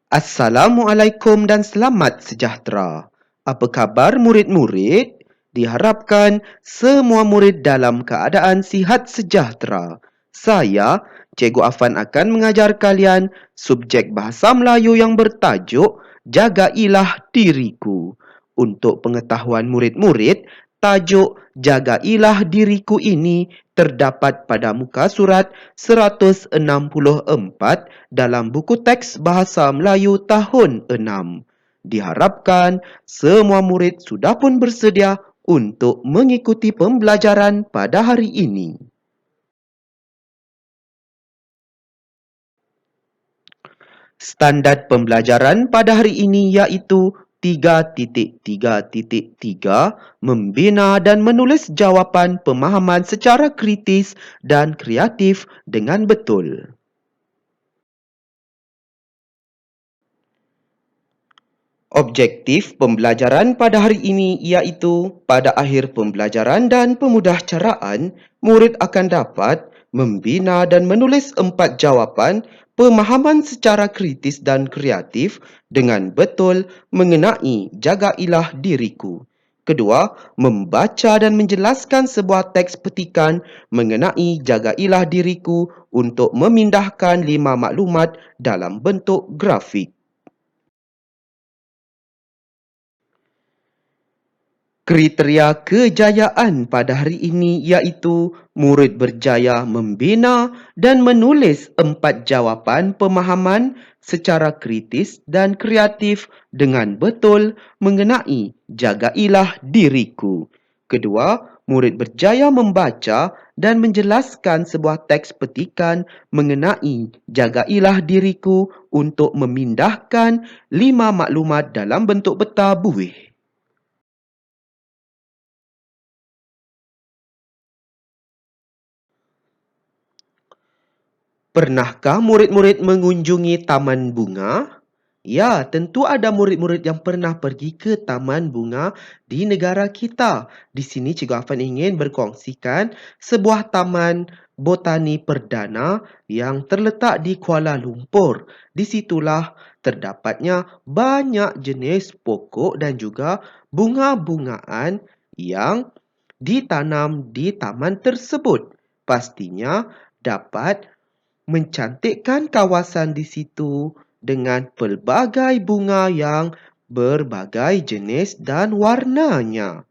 Assalamualaikum dan selamat sejahtera. Apa khabar murid-murid? Diharapkan semua murid dalam keadaan sihat sejahtera. Saya, Cikgu Afan akan mengajar kalian subjek Bahasa Melayu yang bertajuk Jagailah Diriku. Untuk pengetahuan murid-murid, tajuk Jagailah Diriku ini terdapat pada muka surat 164 dalam buku teks Bahasa Melayu tahun 6. Diharapkan semua murid sudah pun bersedia untuk mengikuti pembelajaran pada hari ini. Standard pembelajaran pada hari ini iaitu 3.3.3 membina dan menulis jawapan pemahaman secara kritis dan kreatif dengan betul. Objektif pembelajaran pada hari ini iaitu pada akhir pembelajaran dan pemudahcaraan, murid akan dapat membina dan menulis 4 jawapan pemahaman secara kritis dan kreatif dengan betul mengenai Jagailah Diriku. Kedua, membaca dan menjelaskan sebuah teks petikan mengenai Jagailah Diriku untuk memindahkan 5 maklumat dalam bentuk grafik. Kriteria kejayaan pada hari ini iaitu murid berjaya membina dan menulis 4 jawapan pemahaman secara kritis dan kreatif dengan betul mengenai Jagailah Diriku. Kedua, murid berjaya membaca dan menjelaskan sebuah teks petikan mengenai Jagailah Diriku untuk memindahkan 5 maklumat dalam bentuk peta buih. Pernahkah murid-murid mengunjungi taman bunga? Ya, tentu ada murid-murid yang pernah pergi ke taman bunga di negara kita. Di sini Cikgu Afan ingin berkongsikan sebuah taman botani perdana yang terletak di Kuala Lumpur. Di situlah terdapatnya banyak jenis pokok dan juga bunga-bungaan yang ditanam di taman tersebut. Pastinya dapat mencantikkan kawasan di situ dengan pelbagai bunga yang berbagai jenis dan warnanya.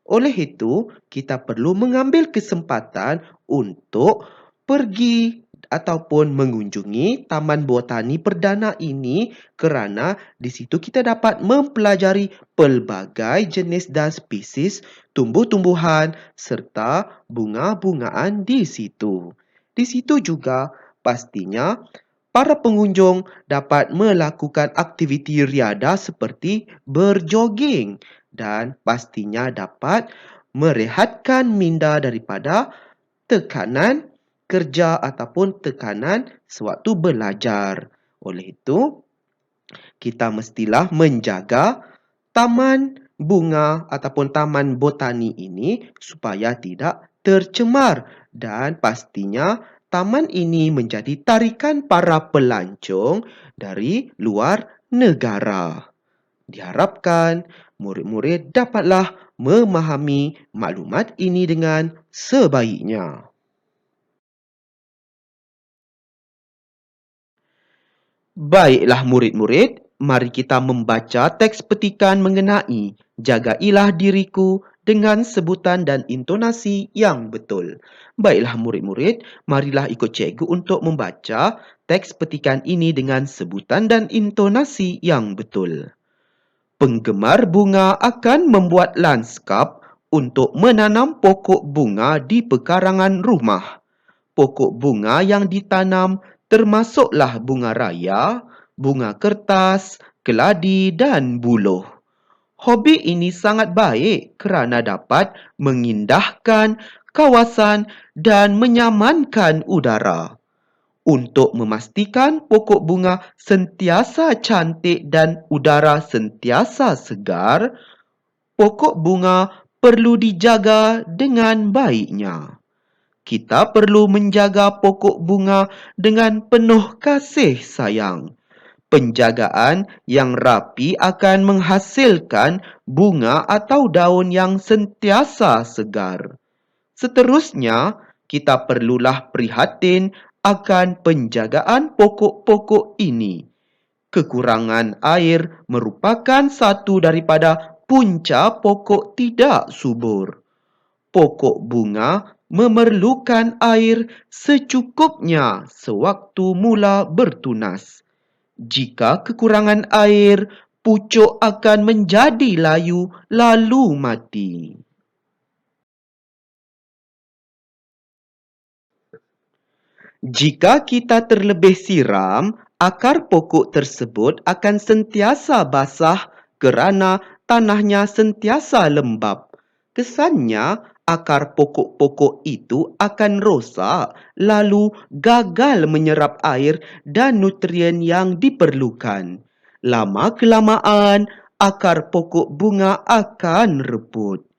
Oleh itu, kita perlu mengambil kesempatan untuk pergi ataupun mengunjungi Taman Botani Perdana ini kerana di situ kita dapat mempelajari pelbagai jenis dan spesies tumbuh-tumbuhan serta bunga-bungaan di situ. Di situ juga pastinya para pengunjung dapat melakukan aktiviti riadah seperti berjoging dan pastinya dapat merehatkan minda daripada tekanan kerja ataupun tekanan sewaktu belajar. Oleh itu, kita mestilah menjaga taman bunga ataupun taman botani ini supaya tidak tercemar dan pastinya taman ini menjadi tarikan para pelancong dari luar negara. Diharapkan murid-murid dapatlah memahami maklumat ini dengan sebaiknya. Baiklah murid-murid, mari kita membaca teks petikan mengenai Jagailah Diriku dengan sebutan dan intonasi yang betul. Baiklah murid-murid, marilah ikut cikgu untuk membaca teks petikan ini dengan sebutan dan intonasi yang betul. Penggemar bunga akan membuat lanskap untuk menanam pokok bunga di pekarangan rumah. Pokok bunga yang ditanam termasuklah bunga raya, bunga kertas, keladi dan buluh. Hobi ini sangat baik kerana dapat mengindahkan kawasan dan menyamankan udara. Untuk memastikan pokok bunga sentiasa cantik dan udara sentiasa segar, pokok bunga perlu dijaga dengan baiknya. Kita perlu menjaga pokok bunga dengan penuh kasih sayang. Penjagaan yang rapi akan menghasilkan bunga atau daun yang sentiasa segar. Seterusnya, kita perlulah prihatin akan penjagaan pokok-pokok ini. Kekurangan air merupakan satu daripada punca pokok tidak subur. Pokok bunga memerlukan air secukupnya sewaktu mula bertunas. Jika kekurangan air, pucuk akan menjadi layu lalu mati. Jika kita terlebih siram, akar pokok tersebut akan sentiasa basah kerana tanahnya sentiasa lembap. Kesannya, akar pokok-pokok itu akan rosak lalu gagal menyerap air dan nutrien yang diperlukan. Lama-kelamaan, akar pokok bunga akan reput.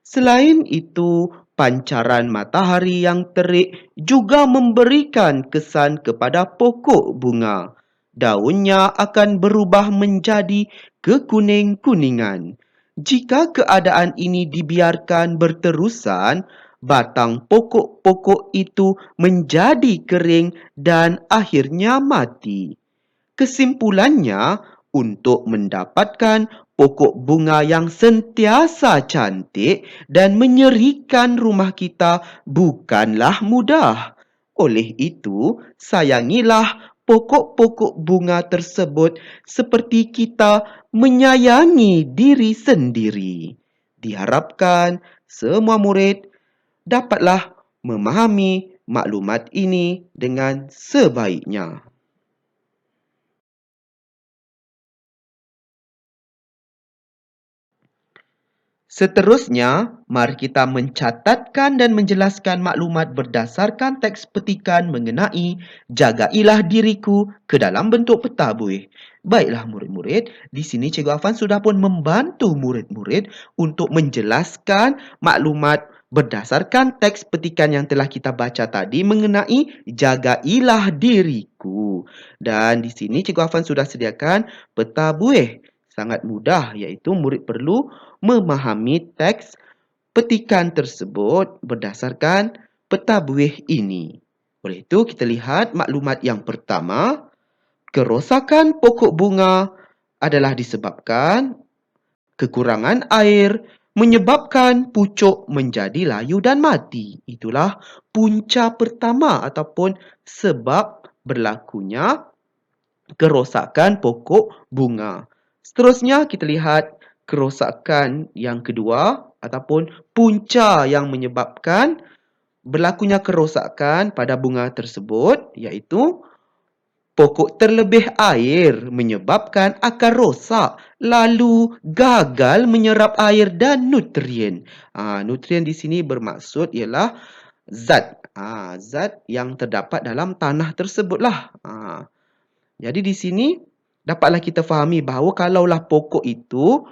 Selain itu, pancaran matahari yang terik juga memberikan kesan kepada pokok bunga. Daunnya akan berubah menjadi kekuning-kuningan. Jika keadaan ini dibiarkan berterusan, batang pokok-pokok itu menjadi kering dan akhirnya mati. Kesimpulannya, untuk mendapatkan pokok bunga yang sentiasa cantik dan menyerikan rumah kita bukanlah mudah. Oleh itu, sayangilah pokok-pokok bunga tersebut seperti kita menyayangi diri sendiri. Diharapkan semua murid dapatlah memahami maklumat ini dengan sebaiknya. Seterusnya, mari kita mencatatkan dan menjelaskan maklumat berdasarkan teks petikan mengenai jagailah diriku ke dalam bentuk peta buih. Baiklah murid-murid, di sini Cikgu Afan sudah pun membantu murid-murid untuk menjelaskan maklumat berdasarkan teks petikan yang telah kita baca tadi mengenai jagailah diriku. Dan di sini Cikgu Afan sudah sediakan peta buih. Sangat mudah, iaitu murid perlu memahami teks petikan tersebut berdasarkan peta buih ini. Oleh itu, kita lihat maklumat yang pertama. Kerosakan pokok bunga adalah disebabkan kekurangan air menyebabkan pucuk menjadi layu dan mati. Itulah punca pertama ataupun sebab berlakunya kerosakan pokok bunga. Seterusnya kita lihat kerosakan yang kedua ataupun punca yang menyebabkan berlakunya kerosakan pada bunga tersebut, iaitu pokok terlebih air menyebabkan akar rosak lalu gagal menyerap air dan nutrien. Nutrien di sini bermaksud ialah zat. Zat yang terdapat dalam tanah tersebutlah. Jadi di sini dapatlah kita fahami bahawa kalaulah pokok itu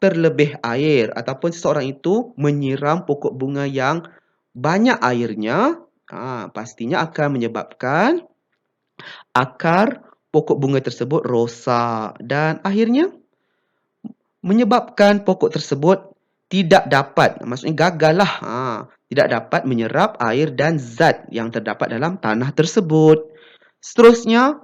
terlebih air ataupun seseorang itu menyiram pokok bunga yang banyak airnya, pastinya akan menyebabkan akar pokok bunga tersebut rosak dan akhirnya menyebabkan pokok tersebut tidak dapat, maksudnya gagallah, tidak dapat menyerap air dan zat yang terdapat dalam tanah tersebut. Seterusnya,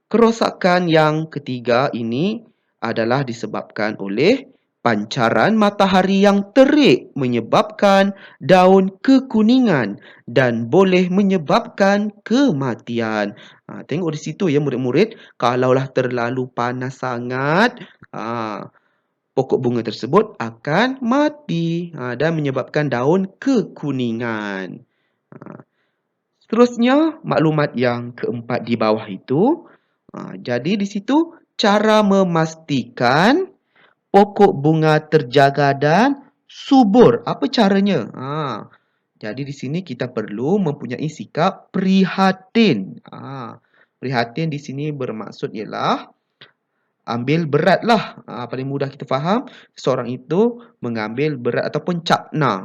kerosakan yang ketiga ini adalah disebabkan oleh pancaran matahari yang terik menyebabkan daun kekuningan dan boleh menyebabkan kematian. Tengok di situ ya murid-murid, kalaulah terlalu panas sangat, pokok bunga tersebut akan mati dan menyebabkan daun kekuningan. Seterusnya, maklumat yang keempat di bawah itu. Jadi di situ cara memastikan pokok bunga terjaga dan subur. Apa caranya? Jadi di sini kita perlu mempunyai sikap prihatin. Prihatin di sini bermaksud ialah ambil beratlah. Paling mudah kita faham, seorang itu mengambil berat ataupun capna.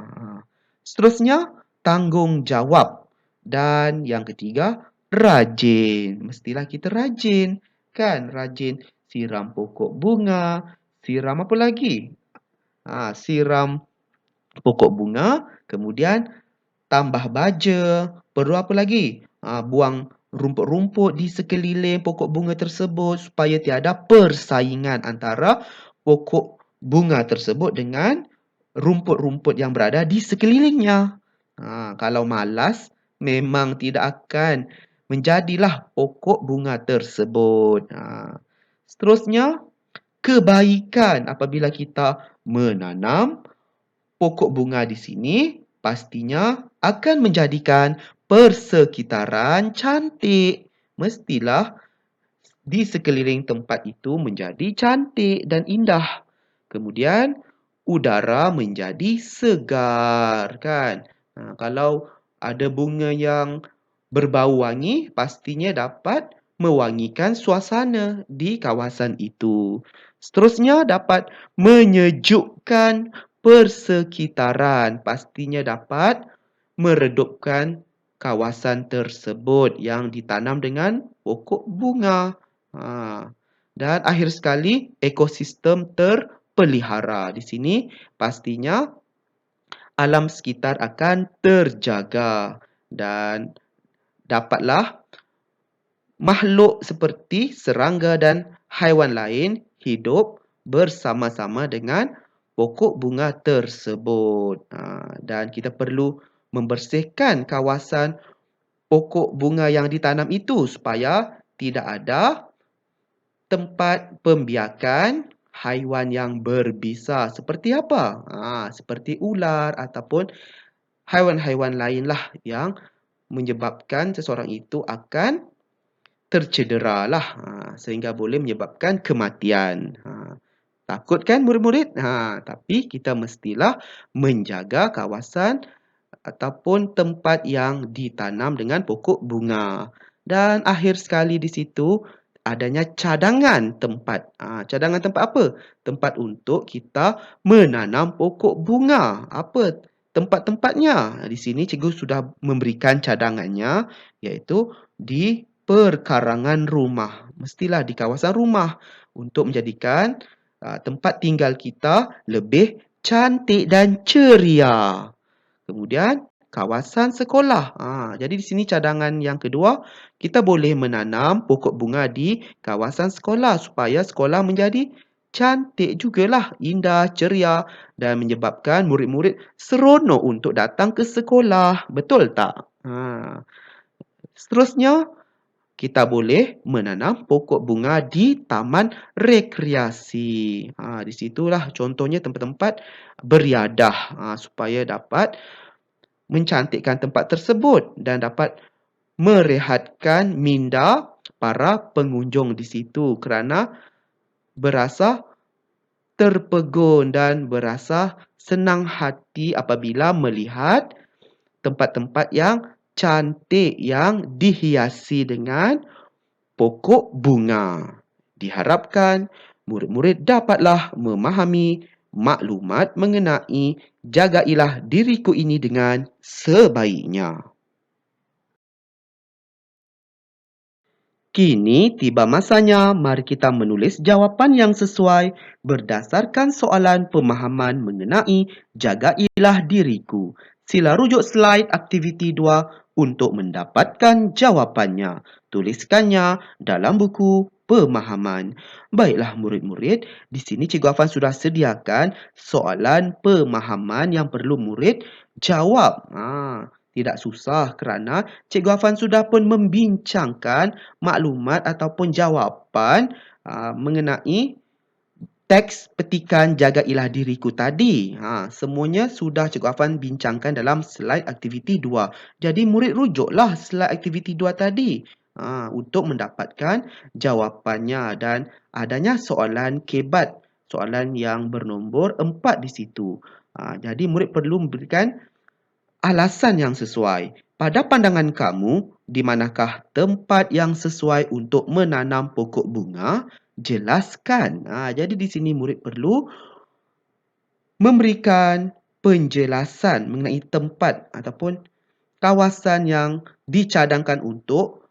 Seterusnya, tanggungjawab. Dan yang ketiga, rajin. Mestilah kita rajin. Kan rajin siram pokok bunga, siram apa lagi? Siram pokok bunga, kemudian tambah baja, perlu apa lagi? Buang rumput-rumput di sekeliling pokok bunga tersebut supaya tiada persaingan antara pokok bunga tersebut dengan rumput-rumput yang berada di sekelilingnya. Kalau malas, memang tidak akan menjadilah pokok bunga tersebut. Seterusnya, kebaikan apabila kita menanam pokok bunga di sini pastinya akan menjadikan persekitaran cantik. Mestilah di sekeliling tempat itu menjadi cantik dan indah. Kemudian udara menjadi segar, kan? Kalau ada bunga yang berbau wangi, pastinya dapat mewangikan suasana di kawasan itu. Seterusnya dapat menyejukkan persekitaran, pastinya dapat meredupkan kawasan tersebut yang ditanam dengan pokok bunga. Dan akhir sekali, ekosistem terpelihara. Di sini pastinya alam sekitar akan terjaga dan dapatlah makhluk seperti serangga dan haiwan lain hidup bersama-sama dengan pokok bunga tersebut. Dan kita perlu membersihkan kawasan pokok bunga yang ditanam itu supaya tidak ada tempat pembiakan haiwan yang berbisa. Seperti apa? Seperti ular ataupun haiwan-haiwan lainlah yang menyebabkan seseorang itu akan tercederalah sehingga boleh menyebabkan kematian. Takut kan murid-murid? Tapi kita mestilah menjaga kawasan ataupun tempat yang ditanam dengan pokok bunga. Dan akhir sekali di situ adanya cadangan tempat. Cadangan tempat apa? Tempat untuk kita menanam pokok bunga. Apa tempat-tempatnya? Di sini cikgu sudah memberikan cadangannya, iaitu di perkarangan rumah. Mestilah di kawasan rumah untuk menjadikan tempat tinggal kita lebih cantik dan ceria. Kemudian kawasan sekolah. Jadi di sini cadangan yang kedua, kita boleh menanam pokok bunga di kawasan sekolah supaya sekolah menjadi cantik jugalah, indah, ceria dan menyebabkan murid-murid seronok untuk datang ke sekolah. Betul tak? Seterusnya, kita boleh menanam pokok bunga di taman rekreasi. Di situlah contohnya tempat-tempat beriadah supaya dapat mencantikkan tempat tersebut dan dapat merehatkan minda para pengunjung di situ kerana berasa terpegun dan berasa senang hati apabila melihat tempat-tempat yang cantik yang dihiasi dengan pokok bunga. Diharapkan murid-murid dapatlah memahami maklumat mengenai jagailah diriku ini dengan sebaiknya. Kini tiba masanya mari kita menulis jawapan yang sesuai berdasarkan soalan pemahaman mengenai jagailah diriku. Sila rujuk slide aktiviti 2 untuk mendapatkan jawapannya. Tuliskannya dalam buku pemahaman. Baiklah murid-murid, di sini Cikgu Afan sudah sediakan soalan pemahaman yang perlu murid jawab. Tidak susah kerana Cikgu Afan sudah pun membincangkan maklumat ataupun jawapan mengenai teks petikan jagailah diriku tadi. Semuanya sudah Cikgu Afan bincangkan dalam slide aktiviti 2. Jadi murid rujuklah slide aktiviti 2 tadi untuk mendapatkan jawapannya dan adanya soalan kebat, soalan yang bernombor 4 di situ. Jadi murid perlu memberikan alasan yang sesuai. Pada pandangan kamu, di manakah tempat yang sesuai untuk menanam pokok bunga? Jelaskan. Jadi di sini murid perlu memberikan penjelasan mengenai tempat ataupun kawasan yang dicadangkan untuk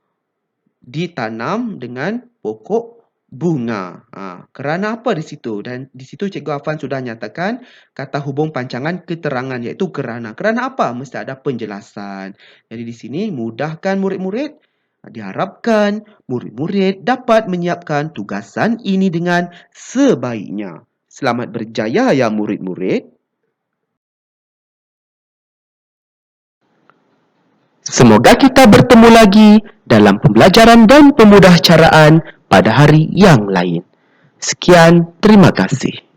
ditanam dengan pokok bunga. Kerana apa di situ? Dan di situ Cikgu Afan sudah nyatakan kata hubung pancangan keterangan iaitu kerana. Kerana apa? Mesti ada penjelasan. Jadi di sini mudahkan murid-murid. Diharapkan murid-murid dapat menyiapkan tugasan ini dengan sebaiknya. Selamat berjaya ya murid-murid. Semoga kita bertemu lagi dalam pembelajaran dan pemudahcaraan pada hari yang lain. Sekian, terima kasih.